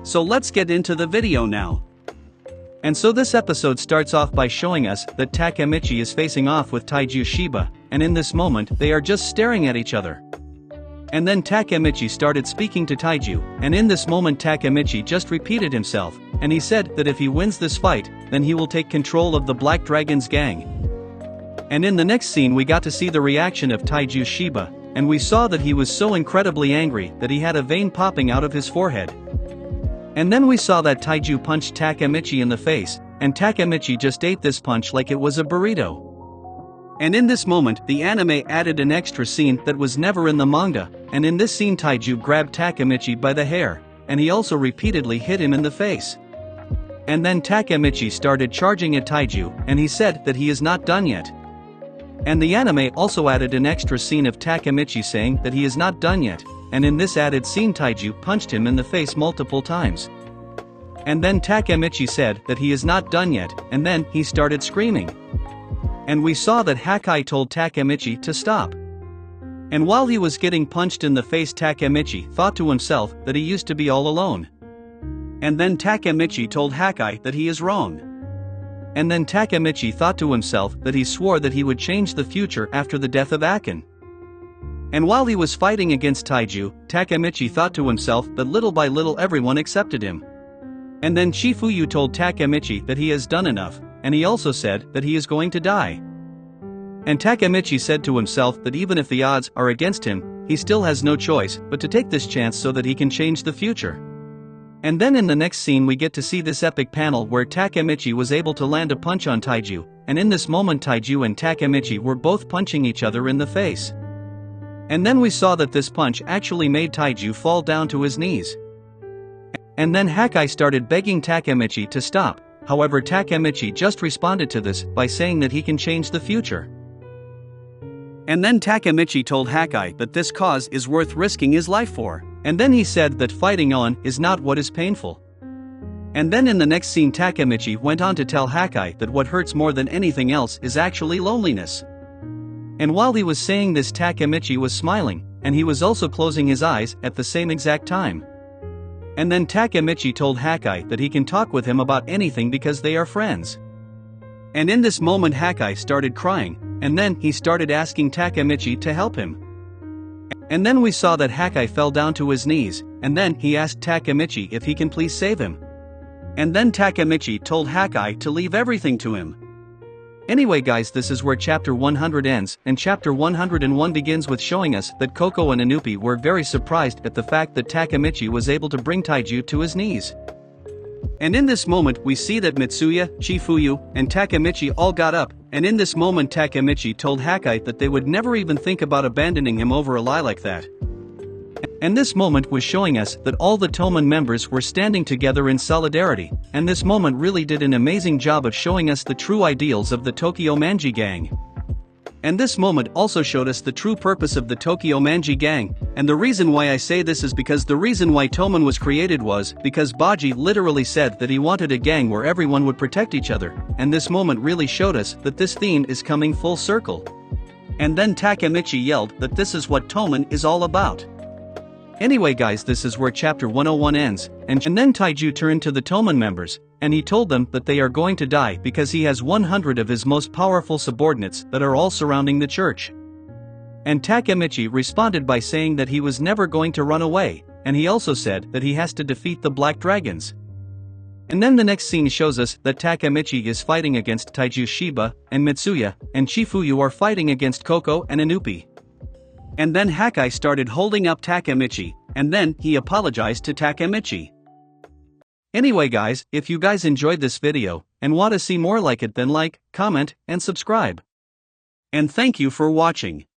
So let's get into the video now. And so this episode starts off by showing us that Takemichi is facing off with Taiju Shiba, and in this moment they are just staring at each other. And then Takemichi started speaking to Taiju, and in this moment Takemichi just repeated himself, and he said that if he wins this fight, then he will take control of the Black Dragon's gang. And in the next scene we got to see the reaction of Taiju Shiba, and we saw that he was so incredibly angry that he had a vein popping out of his forehead. And then we saw that Taiju punched Takemichi in the face, and Takemichi just ate this punch like it was a burrito. And in this moment the anime added an extra scene that was never in the manga, and in this scene Taiju grabbed Takemichi by the hair, and he also repeatedly hit him in the face. And then Takemichi started charging at Taiju, and he said that he is not done yet. And the anime also added an extra scene of Takemichi saying that he is not done yet, and in this added scene Taiju punched him in the face multiple times. And then Takemichi said that he is not done yet, and then he started screaming. And we saw that Hakai told Takemichi to stop. And while he was getting punched in the face Takemichi thought to himself that he used to be all alone. And then Takemichi told Hakai that he is wrong. And then Takemichi thought to himself that he swore that he would change the future after the death of Akin. And while he was fighting against Taiju, Takemichi thought to himself that little by little everyone accepted him. And then Chifuyu told Takemichi that he has done enough, and he also said that he is going to die. And Takemichi said to himself that even if the odds are against him, he still has no choice but to take this chance so that he can change the future. And then in the next scene we get to see this epic panel where Takemichi was able to land a punch on Taiju, and in this moment Taiju and Takemichi were both punching each other in the face. And then we saw that this punch actually made Taiju fall down to his knees. And then Hakai started begging Takemichi to stop, however Takemichi just responded to this by saying that he can change the future. And then Takemichi told Hakai that this cause is worth risking his life for, and then he said that fighting on is not what is painful. And then in the next scene Takemichi went on to tell Hakai that what hurts more than anything else is actually loneliness. And while he was saying this Takemichi was smiling, and he was also closing his eyes at the same exact time. And then Takemichi told Hakai that he can talk with him about anything because they are friends. And in this moment Hakai started crying, and then he started asking Takemichi to help him. And then we saw that Hakai fell down to his knees, and then he asked Takemichi if he can please save him. And then Takemichi told Hakai to leave everything to him. Anyway guys, this is where chapter 100 ends, and chapter 101 begins with showing us that Koko and Inupi were very surprised at the fact that Takemichi was able to bring Taiju to his knees. And in this moment we see that Mitsuya, Chifuyu, and Takemichi all got up, and in this moment Takemichi told Hakai that they would never even think about abandoning him over a lie like that. And this moment was showing us that all the Toman members were standing together in solidarity, and this moment really did an amazing job of showing us the true ideals of the Tokyo Manji gang. And this moment also showed us the true purpose of the Tokyo Manji gang, and the reason why I say this is because the reason why Toman was created was because Baji literally said that he wanted a gang where everyone would protect each other, and this moment really showed us that this theme is coming full circle. And then Takemichi yelled that this is what Toman is all about. Anyway guys, this is where chapter 101 ends, and then Taiju turned to the Toman members, and he told them that they are going to die because he has 100 of his most powerful subordinates that are all surrounding the church. And Takemichi responded by saying that he was never going to run away, and he also said that he has to defeat the Black Dragons. And then the next scene shows us that Takemichi is fighting against Taiju Shiba, and Mitsuya, and Chifuyu are fighting against Koko and Inupi. And then Hakai started holding up Takemichi, and then he apologized to Takemichi. Anyway guys, if you guys enjoyed this video, and want to see more like it, then like, comment, and subscribe. And thank you for watching.